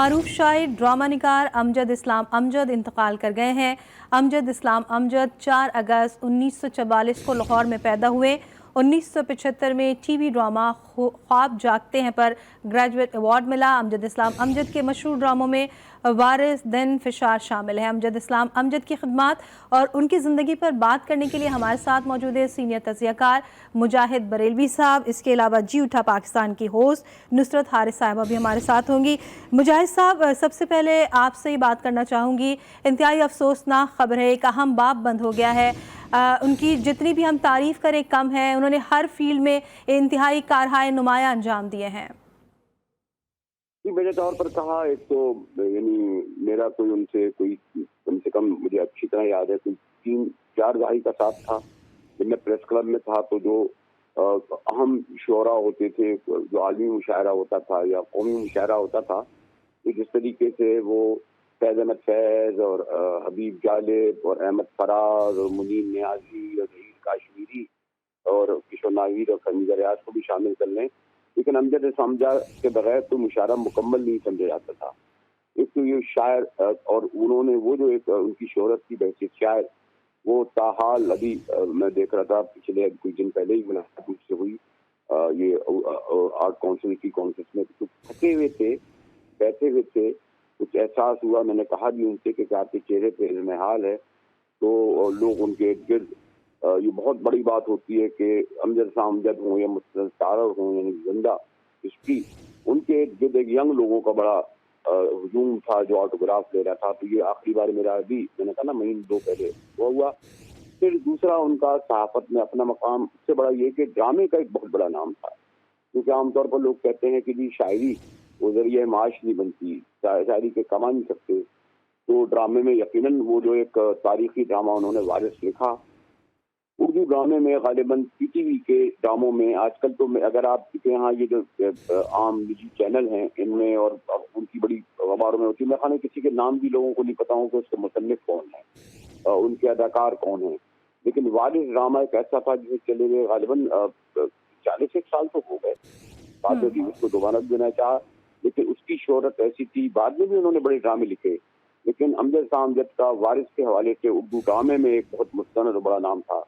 मारूफ शायर ड्रामा निगार अमजद इस्लाम अमजद इंतकाल कर गए हैं। अमजद इस्लाम अमजद 4 अगस्त 1944 को लाहौर में पैदा हुए। 1975 में टीवी ड्रामा ख्वाब जागते हैं पर ग्रेजुएट अवार्ड मिला। अमजद इस्लाम अमजद के मशहूर ड्रामों में वारिस दिन फिशार शामिल है। अमजद इस्लाम अमजद की खिदमत और उनकी ज़िंदगी पर बात करने के लिए हमारे साथ मौजूद है सीनियर तज़कियाकार मुजाहिद बरेलवी साहब। इसके अलावा जी उठा पाकिस्तान की होस्ट नुसरत हारिस साहिबा भी हमारे साथ होंगी। मुजाहिद साहब, सबसे पहले आपसे ही बात करना चाहूँगी, इंतहाई अफसोसनाक खबर है, एक अहम बाब बंद हो गया है। उनकी जितनी भी हम तारीफ़ करें कम है। उन्होंने हर फील्ड में इंतहाई कारहाय नुमाया अंजाम दिए हैं। मेरे तौर पर कहा, एक तो यानी मेरा कोई उनसे कोई कम से कम मुझे अच्छी तरह याद है, कोई 3-4 दहाई का साथ था। जब मैं प्रेस क्लब में था तो जो अहम शुरा होते थे, जो आलमी मुशायरा होता था या कौमी मुशायरा होता था, तो जिस तरीके से वो फैज़ अहमद फैज़ और हबीब जालिब और अहमद फराज और मुनीर नियाजी और जहीर काश्मीरी और किशोर नाहिद और खनीजा रियाज को भी शामिल कर लें, लेकिन अमजद समझा के बगैर तो मुशायरा मुकम्मल नहीं समझा जाता था। एक तो ये शायर और उन्होंने वो जो एक उनकी शोहरत की बहसीत शायर, वो ताहाल अभी मैं देख रहा था पिछले कुछ दिन पहले ही मुलाकात मुझसे हुई ये आर्ट काउंसिल की कॉन्फ्रेंस में, तो थके हुए थे, बैठे हुए थे, कुछ एहसास हुआ। मैंने कहा भी उनसे कि आपके चेहरे पे इल्म हाल है, तो लोग उनके इर्द गिर्द, ये बहुत बड़ी बात होती है कि अमजद सामजद हों या मुस्तनसारर हों यानी जिंदा हिस्ट्री, उनके इर्द गिर्द एक यंग लोगों का बड़ा हजूम था जो ऑटोग्राफ ले रहा था। तो ये आखिरी बार मेरा अभी मैंने कहा ना महीने 2 पहले वो हुआ। फिर दूसरा उनका सहाफत में अपना मकाम, सबसे बड़ा ये कि ड्रामे का एक बहुत बड़ा नाम था, क्योंकि आमतौर पर लोग कहते हैं कि जी शायरी वो जरिए माश नहीं बनती, शायरी के कमा नहीं सकते, तो ड्रामे में यकीनन वो जो एक तारीखी ड्रामा उन्होंने वारिस लिखा, उर्दू ड्रामे में गालिबन पीटीवी के ड्रामों में आजकल तो अगर आप देखें, यहाँ ये जो आम निजी चैनल हैं इनमें और उनकी बड़ी अखबारों में होती है, मैं खाने किसी के नाम भी लोगों को नहीं पता हूँ कि उसके मुसन्निफ कौन है, उनके अदाकार कौन है, लेकिन वारिस ड्रामा एक ऐसा था जिसे चले गए गालिबन 40 साल तो हो गए, बाद में भी उसको दोबारा देना चाहा, लेकिन उसकी शोहरत ऐसी थी। बाद में भी उन्होंने बड़े ड्रामे लिखे, लेकिन अमजद सामजद का वारिस के हवाले से उर्दू ड्रामे में एक बहुत मुस्तनद और बड़ा नाम था।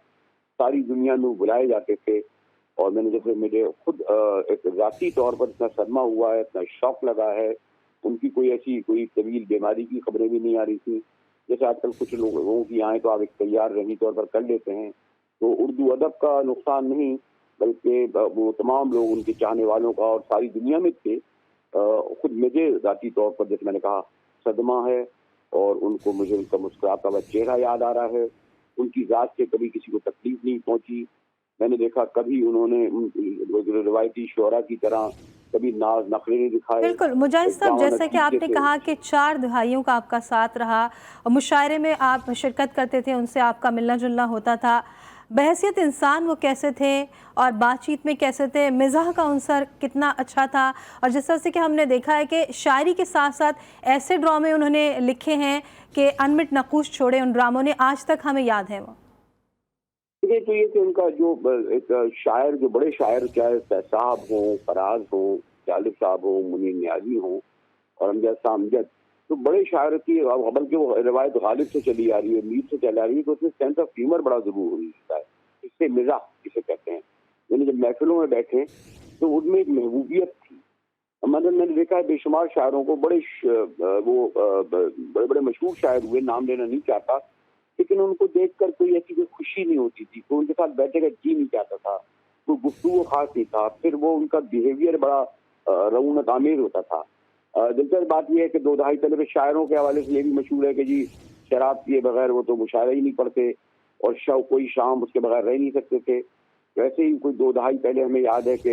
सारी दुनिया में बुलाए जाते थे, और मैंने जैसे मुझे खुद एक ज़ाती तौर पर इतना सदमा हुआ है, इतना शौक लगा है, उनकी कोई ऐसी कोई तवील बीमारी की खबरें भी नहीं आ रही थी। जैसे आजकल कुछ लोगों की आए तो आप एक तैयार रही तौर पर कर लेते हैं, तो उर्दू अदब का नुकसान नहीं बल्कि वो तमाम लोग उनके चाहने वालों का और सारी दुनिया में थे। खुद मुझे ज़ाती तौर पर जैसे मैंने कहा सदमा है, और उनको मुझे उनका मुस्कुराता हुआ चेहरा याद आ रहा है। उनकी ज़ात से कभी किसी को तकलीफ नहीं पहुंची। मैंने देखा कभी उन्होंने रिवायती शोरा की तरह कभी नाज नखरे नहीं दिखाए। बिल्कुल मुजाहिद साहब, जैसा कि आपने कहा कि 4 दहाइयों का आपका साथ रहा, मुशायरे में आप शिरकत करते थे, उनसे आपका मिलना जुलना होता था, बहैसियत इंसान वो कैसे थे और बातचीत में कैसे थे, मिज़ाह का उनसर कितना अच्छा था, और जिस तरह से कि हमने देखा है कि शायरी के साथ साथ ऐसे ड्रामे उन्होंने लिखे हैं कि अनमिट नकूश छोड़े उन ड्रामों ने, आज तक हमें याद है वो। तो ये कि उनका जो एक शायर, जो बड़े शायर, चाहे साहब हो, फराज हो, जालिब साहब हो, मुनीर नियाजी हो और अमजद सामजद, तो बड़े शायर की बल्कि वो रिवायत गालिब से चली आ रही है, मीर से चली आ रही है, तो उसमें सेंस ऑफ ह्यूमर बड़ा जरूरी होता है, इससे मिजाज जिसे कहते हैं। यानी जब महफिलों में बैठे तो उनमें एक महबूबियत थी। मतलब मैंने देखा है बेशुमार शायरों को, बड़े बड़े मशहूर शायर हुए, नाम लेना नहीं चाहता, लेकिन उनको देखकर कोई ऐसी कोई खुशी नहीं होती थी, कोई उनके साथ बैठे का जी नहीं चाहता था, कोई गुफ्तगू खास नहीं था। फिर वो उनका बिहेवियर बड़ा रऊनत आमेर होता था। दिलचस्प बात यह है कि 2 दहाई पहले शायरों के हवाले से ये भी मशहूर है कि जी शराब पिए बगैर वो तो मुशायरा ही नहीं पढ़ते, और कोई शाम उसके बगैर रह नहीं सकते थे। वैसे ही कोई 2 दहाई पहले हमें याद है कि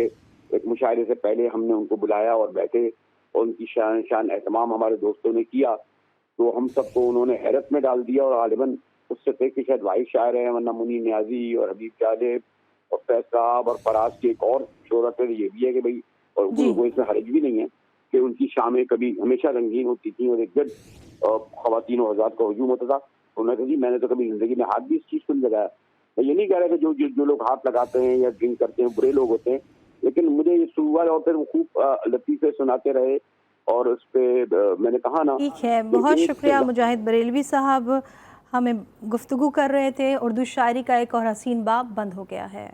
एक मुशायरे से पहले हमने उनको बुलाया और बैठे और उनकी शान एहतमाम हमारे दोस्तों ने किया, तो हम सबको उन्होंने हैरत में डाल दिया। और गालिबन उससे थे कि शायद वाहिद शायर है, वरना मुनीर नियाजी और हबीब जालिब और फैज साहब और फराज की एक और शोहरत है ये भी है कि भाई, और वो इसमें हर्ज भी नहीं है कि उनकी शामें कभी हमेशा रंगीन होती थी और एक जब खवातीन और हज़रात का हजूम होता था। उन्होंने कहा जी मैंने तो कभी जिंदगी में हाथ भी इस चीज़ को नहीं लगाया। मैं ये नहीं कह रहा कि जो लोग हाथ लगाते हैं या ड्रिंक करते हैं बुरे लोग होते हैं, लेकिन मुझे ये शुरुआत और फिर वो खूब लतीफ़े सुनाते रहे اور اس پہ میں نے کہا نا ٹھیک ہے، کہ بہت ایک شکریہ مجاہد بریلوی صاحب، ہمیں گفتگو کر رہے تھے۔ اردو شاعری کا ایک اور حسین باب بند ہو گیا ہے۔